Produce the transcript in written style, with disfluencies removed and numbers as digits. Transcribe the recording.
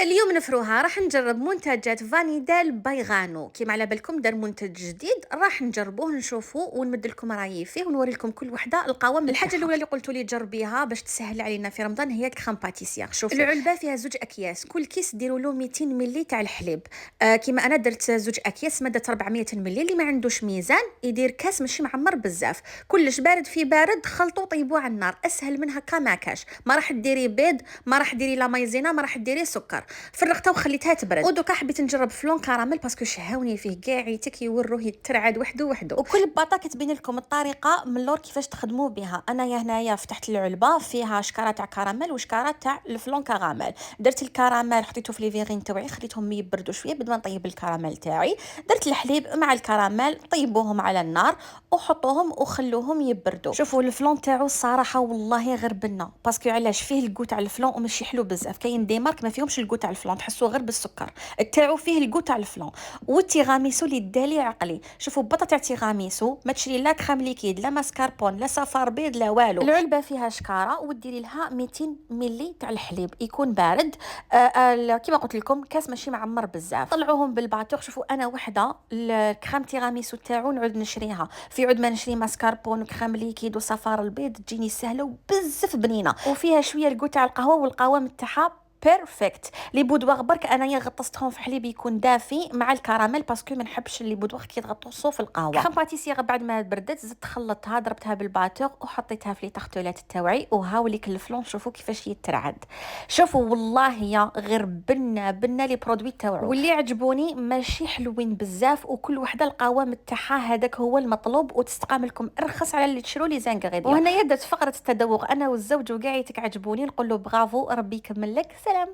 اليوم نفروها راح نجرب منتجات فانيدال بايغانو. كيما على بالكم دار منتج جديد راح نجربوه نشوفوه ونمد لكم رايي فيه ونوري لكم كل وحده القوام. الحاجه الاولى اللي قلتوا لي جربيها باش تسهل علينا في رمضان هي الكريم باتيسير. شوفوا العلبه فيها زوج اكياس، كل كيس ديروا له 200 ملي تاع الحليب. كيما انا درت زوج اكياس ماده 400 ملي. اللي ما عندوش ميزان يدير كاس ماشي معمر بزاف، كلش بارد في بارد، خلطوا طيبوه على النار. اسهل من هكا ما كاش. ما راح ديري بيض، ما راح ديري لا مايزينا، ما راح ديري سكر. فرغتها وخليتها تبرد. ودوكا حبيت نجرب فلون كراميل باسكو شهاوني فيه كاع عيتك يوروه يترعد وحده وحده. وكل باطا كتبين لكم الطريقه من اللور كيفاش تخدموا بها. انايا هنايا فتحت العلبه فيها شكاره تاع كراميل وشكاره تاع الفلون كراميل. درت الكراميل حطيته في لي فيغين تاوعي، خليتهم يبردوا شويه بدل ما نطيب الكراميل تاعي. درت الحليب مع الكراميل، طيبوهم على النار وحطوهم وخلوهم يبردوا. شوفوا الفلون تاعو الصراحه والله غير بنه، باسكو علاش فيه الكو تاع الفلون وماشي حلو بزاف. كاين دي مارك ما فيهمش الكو تاع الفلون، تحسوه غير بالسكر. تاعو فيه الكو تاع الفلون. والتيغاميسو اللي دالي عقلي. شوفوا بطه تاع تيغاميسو ما تشري لا كريم ليكيد لا ماسكاربون لا صفار بيض لا والو. العلبه فيها شكاره وديري لها 200 ملي تاع الحليب يكون بارد. كيما قلت لكم كاس ماشي معمر بزاف. طلعوهم بالباتور. شوفوا انا وحده الكريم تيغاميسو تاعو نعود نشريها في عود ما نشري ماسكاربون وكريم ليكيد وصفار البيض تجيني سهله وبزاف بنينه وفيها شويه الكو تاع القهوه والقوام تاعها بيرفكت. لي بودواغ برك انايا غطستهم في حليب يكون دافي مع الكراميل باسكو ما نحبش لي بودواغ كي يتغطسوا في القهوه. كريم باتيسير بعد ما بردت زدت خلطتها ضربتها بالباتور وحطيتها في لي تارتولات تاوعي وهاوليك الفلون. شوفوا كيفاش يترعد. شوفوا والله يا غير بنه لي برودوي تاوعو واللي عجبوني ماشي حلوين بزاف وكل وحده القوام تاعها هذاك هو المطلوب وتستقام لكم ارخص على اللي تشرو لي زانغريديون. وهنايا درت فقره التذوق انا والزوج وكاع عجبوني. نقول له برافو ربي يكمل لك. سلام.